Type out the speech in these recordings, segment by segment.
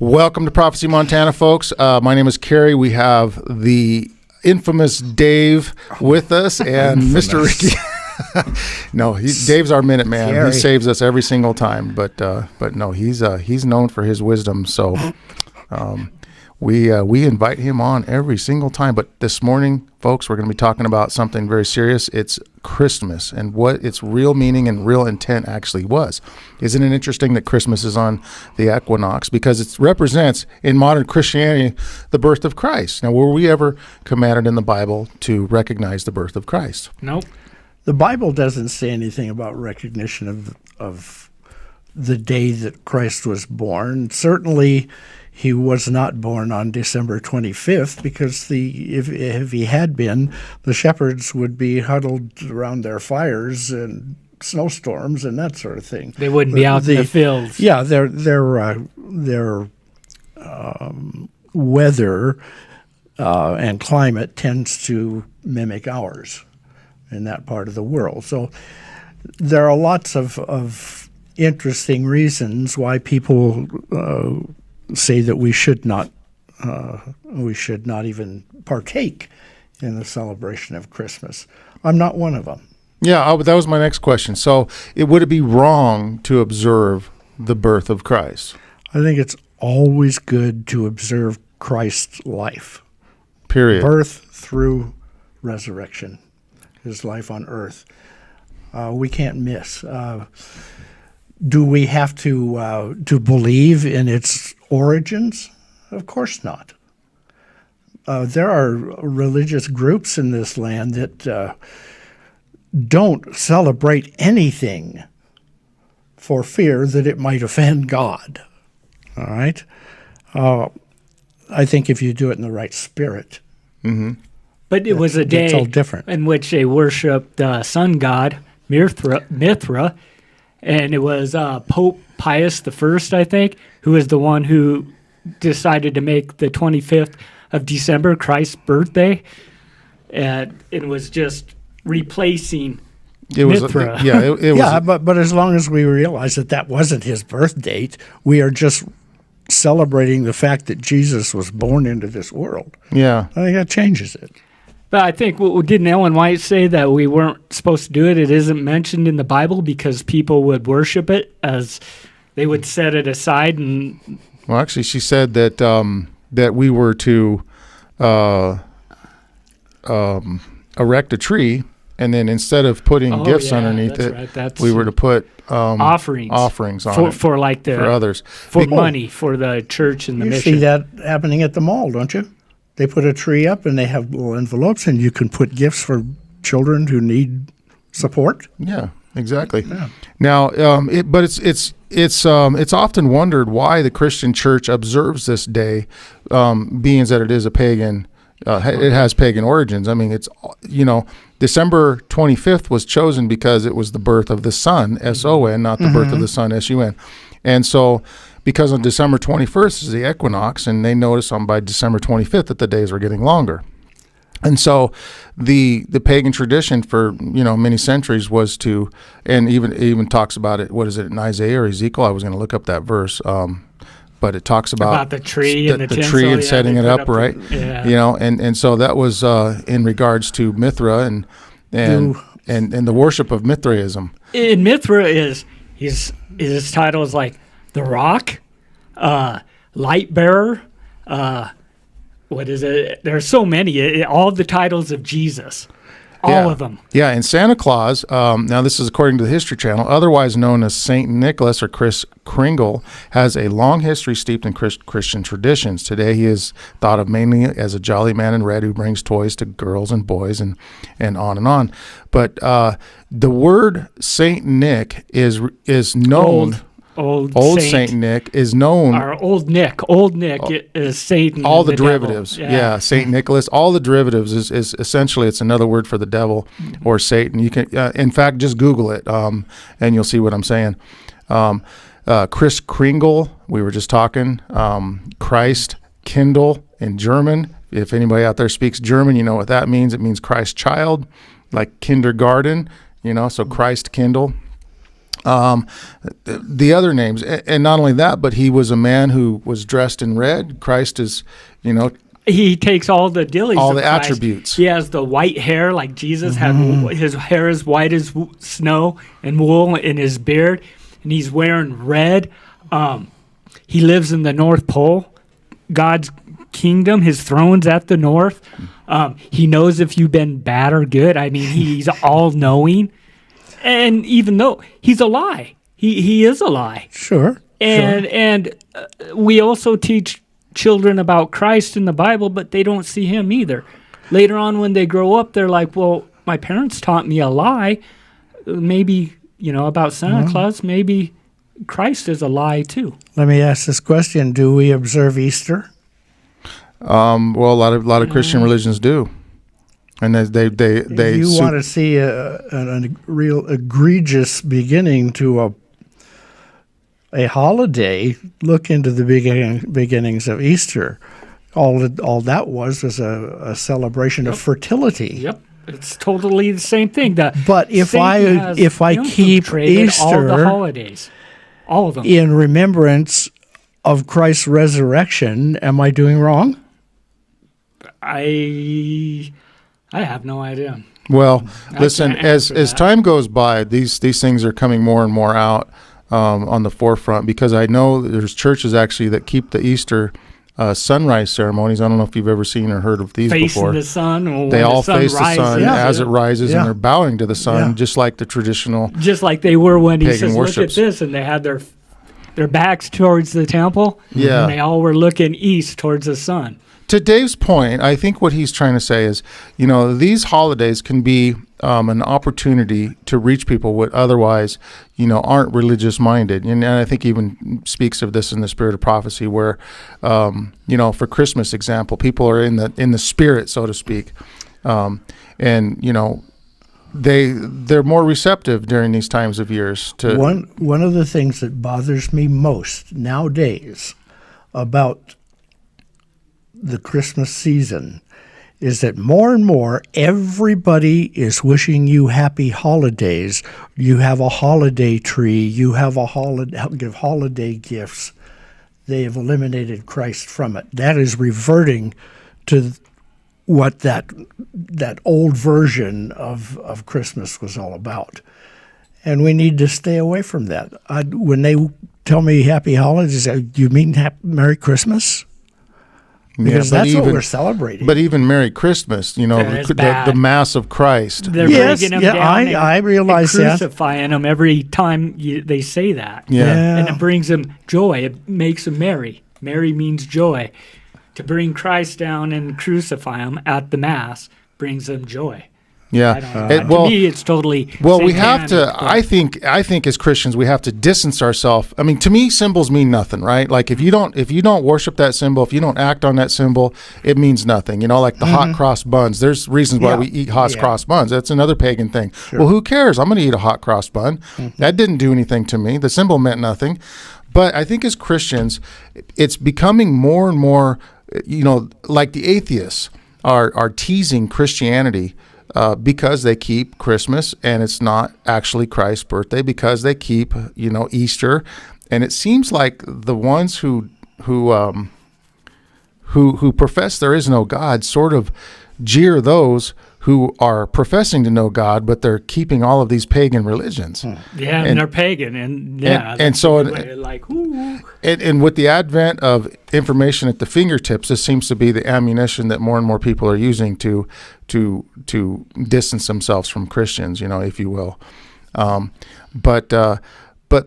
Welcome to Prophecy Montana, folks. My name is Kerry. We have the infamous Dave with us and Mr. Ricky. No, Dave's our minute man. Kerry. He saves us every single time. But no, he's known for his wisdom. So we invite him on every single time. But this morning, folks, we're going to be talking about something very serious. It's Christmas and what its real meaning and real intent actually was. Isn't it interesting that Christmas is on the equinox? Because it represents, in modern Christianity, the birth of Christ. Now, were we ever commanded in the Bible to recognize the birth of Christ? Nope. The Bible doesn't say anything about recognition of the day that Christ was born. Certainly, he was not born on December 25th because if he had been, the shepherds would be huddled around their fires and snowstorms and that sort of thing. They wouldn't be out in the fields. Yeah, their weather and climate tends to mimic ours in that part of the world. So there are lots of interesting reasons why people say that we should not even partake in the celebration of Christmas. I'm not one of them. Yeah, that was my next question. So would it be wrong to observe the birth of Christ? I think it's always good to observe Christ's life. Period. Birth through resurrection, his life on earth. We can't miss. Do we have to believe in its origins? Of course not. There are religious groups in this land that don't celebrate anything for fear that it might offend God. All right? I think if you do it in the right spirit. Mm-hmm. But it was a day all different. in which they worshiped the sun god, Mithra, and it was Pope Pius I, I think, who was the one who decided to make the 25th of December Christ's birthday, and it was just replacing Mithra. It was. But as long as we realize that wasn't his birth date, we are just celebrating the fact that Jesus was born into this world. Yeah. I think that changes it. But I think, didn't Ellen White say that we weren't supposed to do it? It isn't mentioned in the Bible because people would worship it as they would set it aside. And well, actually, she said that that we were to erect a tree, and then instead of putting gifts underneath it, we were to put offerings on it for like for others, for money for the church and the mission. You see that happening at the mall, don't you? They put a tree up and they have little envelopes, and you can put gifts for children who need support. Yeah, exactly. Yeah. Now, it's often wondered why the Christian church observes this day, being that it is a pagan. It has pagan origins. I mean, December 25th was chosen because it was the birth of the sun, S-O-N, not the birth of the sun, S-U-N. And so, because on December 21st is the equinox, and they noticed by December 25th that the days were getting longer. And so the pagan tradition for, many centuries was to, and even talks about it, what is it, in Isaiah or Ezekiel? I was going to look up that verse. But it talks about the tree and the tree and setting it up, right? Yeah. And so that was in regards to Mithra and the worship of Mithraism. In Mithra his title is like the Rock, Light Bearer. What is it? There's so many. All the titles of Jesus. All of them. Yeah, and Santa Claus, now this is according to the History Channel, otherwise known as St. Nicholas or Kris Kringle, has a long history steeped in Christian traditions. Today he is thought of mainly as a jolly man in red who brings toys to girls and boys and on and on. But the word St. Nick is known... Old Saint Nick is known. Our Old Nick is Satan. All the derivatives, Saint Nicholas. All the derivatives is essentially it's another word for the devil or Satan. You can, in fact, just Google it, and you'll see what I'm saying. Kris Kringle, we were just talking. Christ Kindle in German. If anybody out there speaks German, you know what that means. It means Christ child, like kindergarten. So Christ Kindle. The other names, and not only that, but he was a man who was dressed in red. Christ is, he takes all the dillies, all of the Christ. Attributes. He has the white hair, like Jesus had. His hair is white as snow and wool in his beard, and he's wearing red. He lives in the North Pole, God's kingdom. His throne's at the north. He knows if you've been bad or good. I mean, he's all knowing. And even though he's a lie, he is a lie. Sure. And we also teach children about Christ in the Bible, but they don't see him either. Later on, when they grow up, they're like, well, my parents taught me a lie. Maybe, about Santa Claus. Maybe Christ is a lie too. Let me ask this question. Do we observe Easter? Well, a lot of Christian religions do. And they want to see a real egregious beginning to a holiday. Look into the beginnings of Easter. All that was a celebration of fertility. Yep, it's totally the same thing. But if I keep Easter, all the holidays, all of them, in remembrance of Christ's resurrection, am I doing wrong? I have no idea. Well, listen, as time goes by, these things are coming more and more out on the forefront, because I know there's churches actually that keep the Easter sunrise ceremonies. I don't know if you've ever seen or heard of these before. Facing the sun. They all face the sun as it rises, Yeah. and they're bowing to the sun, just like the traditional. Just like they were when he says, worships. look at this, and they had their backs towards the temple, Yeah. and they all were looking east towards the sun. To Dave's point, I think what he's trying to say is, these holidays can be an opportunity to reach people what otherwise, aren't religious minded. And I think he even speaks of this in the Spirit of Prophecy, where, for Christmas example, people are in the spirit, so to speak, and they're more receptive during these times of years. To one of the things that bothers me most nowadays about the Christmas season is that more and more everybody is wishing you happy holidays. You have a holiday tree. You have give holiday gifts. They have eliminated Christ from it. That is reverting to what that old version of Christmas was all about. And we need to stay away from that. When they tell me happy holidays, you mean Merry Christmas? Because that's what we're celebrating. But even Merry Christmas, the Mass of Christ. They're bringing him down. I realize and that. Crucifying him every time they say that. Yeah. And it brings them joy. It makes them merry. Merry means joy. To bring Christ down and crucify him at the Mass brings them joy. Yeah. To me, it's totally. Well, we have to. I think as Christians, we have to distance ourselves. I mean, to me, symbols mean nothing, right? Like if you don't worship that symbol, if you don't act on that symbol, it means nothing. Like the hot cross buns. There's reasons why we eat hot cross buns. That's another pagan thing. Sure. Well, who cares? I'm going to eat a hot cross bun. That didn't do anything to me. The symbol meant nothing. But I think as Christians, it's becoming more and more. Like the atheists are teasing Christianity. Because they keep Christmas and it's not actually Christ's birthday, because they keep Easter, and it seems like the ones who profess there is no God sort of jeer those who are professing to know God, but they're keeping all of these pagan religions. Yeah, and they're pagan, and so like, ooh. And with the advent of information at the fingertips, this seems to be the ammunition that more and more people are using to distance themselves from Christians, if you will. But the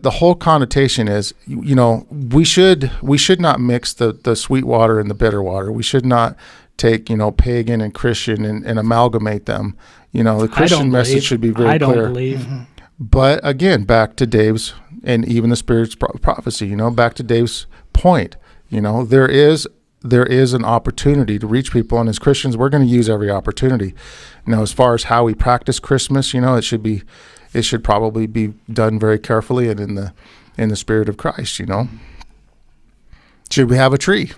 whole connotation is, we should not mix the sweet water and the bitter water. We should not take, pagan and Christian and amalgamate them. The Christian message should be very clear. I don't believe. But again, back to Dave's and even the Spirit's prophecy, back to Dave's point, there is an opportunity to reach people, and as Christians, we're going to use every opportunity. As far as how we practice Christmas, it should probably be done very carefully and in the spirit of Christ. Should we have a tree?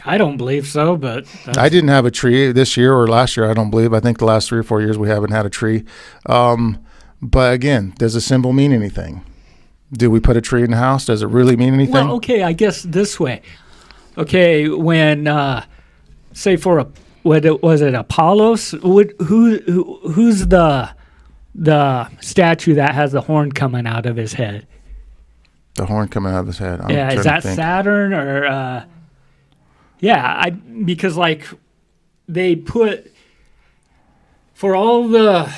I don't believe so, but I didn't have a tree this year or last year. I don't believe. I think the last 3 or 4 years we haven't had a tree. But again, does a symbol mean anything? Do we put a tree in the house? Does it really mean anything? Well, okay, I guess this way. Okay, when say for a was it Apollos? Who's the statue that has the horn coming out of his head? The horn coming out of his head. Yeah, is that Saturn or? Yeah, because like they put for all the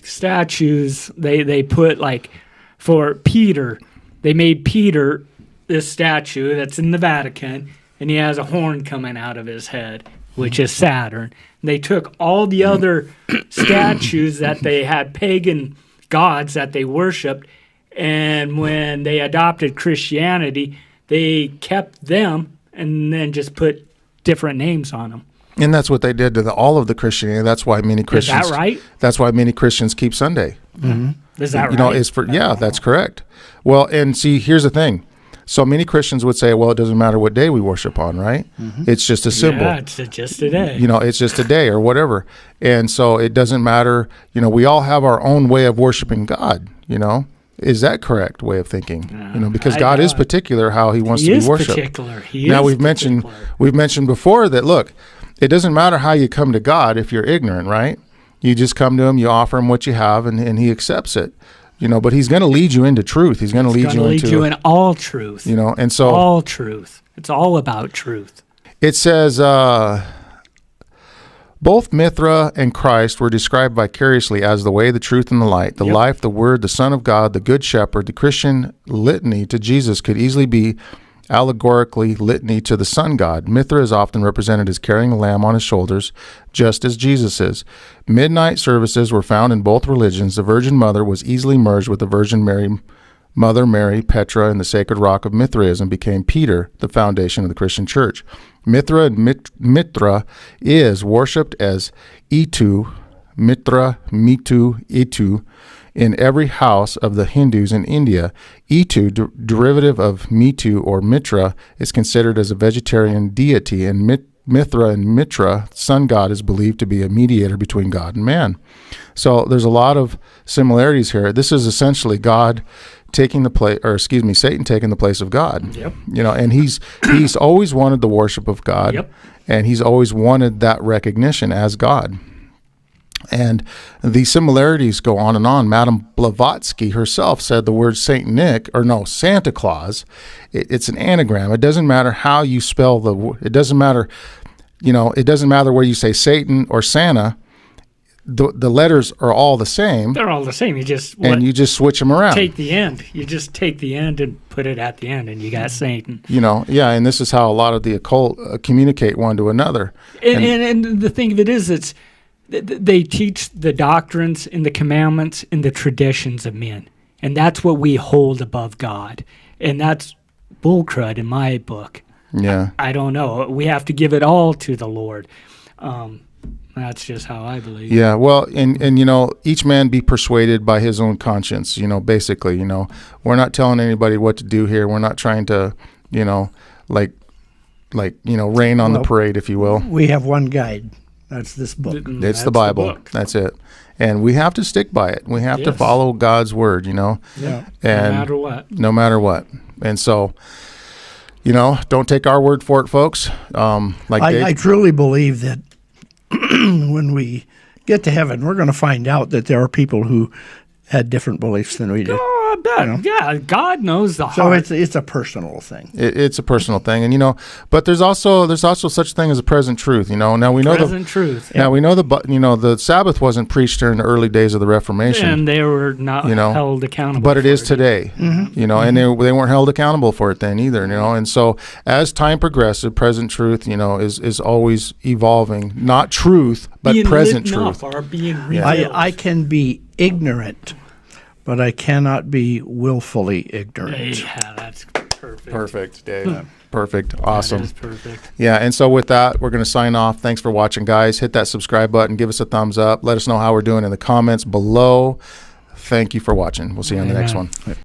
statues they put like for Peter, they made Peter this statue that's in the Vatican, and he has a horn coming out of his head, which is Saturn. And they took all the other statues that they had pagan gods that they worshipped, and when they adopted Christianity, they kept them and then just put different names on them. And that's what they did to all of the Christianity. That's why many Christians. Is that right? That's why many Christians keep Sunday. Mm-hmm. Is that right? It's for that's correct. Well, and see, here's the thing. So many Christians would say, well, it doesn't matter what day we worship on, right? Mm-hmm. It's just a symbol. Yeah, it's just a day. It's just a day or whatever. And so it doesn't matter. We all have our own way of worshiping God, Is that correct way of thinking? Because God is particular how he wants to be worshipped. We've mentioned before that, look, it doesn't matter how you come to God if you're ignorant, right? You just come to him, you offer him what you have, and he accepts it. But he's going to lead you into truth. He's going to lead you in all truth. And so all truth. It's all about truth. It says both Mithra and Christ were described vicariously as the way, the truth, and the light, the life, the word, the Son of God, the Good Shepherd. The Christian litany to Jesus could easily be allegorically litany to the sun god. Mithra is often represented as carrying a lamb on his shoulders, just as Jesus is. Midnight services were found in both religions. The Virgin Mother was easily merged with the Virgin Mary, Mother Mary, Petra, and the sacred rock of Mithraism became Peter, the foundation of the Christian church. Mithra and Mitra is worshipped as Itu, Mitra, Mitu, Itu, in every house of the Hindus in India. Itu, derivative of Mitu or Mitra, is considered as a vegetarian deity, and Mithra and Mitra, sun god, is believed to be a mediator between God and man. So there's a lot of similarities here. This is essentially God taking the place, Satan taking the place of God. Yep. And he's always wanted the worship of God. Yep. And he's always wanted that recognition as God. And the similarities go on and on. Madame Blavatsky herself said the word Santa Claus, it's an anagram. It doesn't matter how you spell it doesn't matter, it doesn't matter where you say Satan or Santa. The letters are all the same. They're all the same. You just switch them around. Take the end. You just take the end and put it at the end, and you got Satan. And this is how a lot of the occult communicate one to another. And the thing of it is, they teach the doctrines and the commandments and the traditions of men, and that's what we hold above God, and that's bullcrud in my book. Yeah, I don't know. We have to give it all to the Lord. That's just how I believe. Yeah, well, and each man be persuaded by his own conscience. Basically, we're not telling anybody what to do here. We're not trying to, rain on the parade, if you will. We have one guide. That's this book. It's the Bible. That's it. And we have to stick by it. We have to follow God's word, Yeah. And no matter what. And so, don't take our word for it, folks. I truly believe that when we get to heaven, we're going to find out that there are people who had different beliefs than we did. Oh, I bet. Yeah, God knows the heart. So it's a personal thing. It's a personal thing, and but there's also such thing as a present truth. Now we know present truth. Now we know the Sabbath wasn't preached during the early days of the Reformation, and they were not held accountable. But it is today. Mm-hmm. And they weren't held accountable for it then either. And so as time progresses, present truth, is always evolving. Not truth, but being present truth. Or being revealed. I can be ignorant, but I cannot be willfully ignorant. Yeah, that's perfect. Perfect, Dave. Perfect. Awesome. That is perfect. Yeah, and so with that, we're going to sign off. Thanks for watching, guys. Hit that subscribe button. Give us a thumbs up. Let us know how we're doing in the comments below. Thank you for watching. We'll see you on the next one.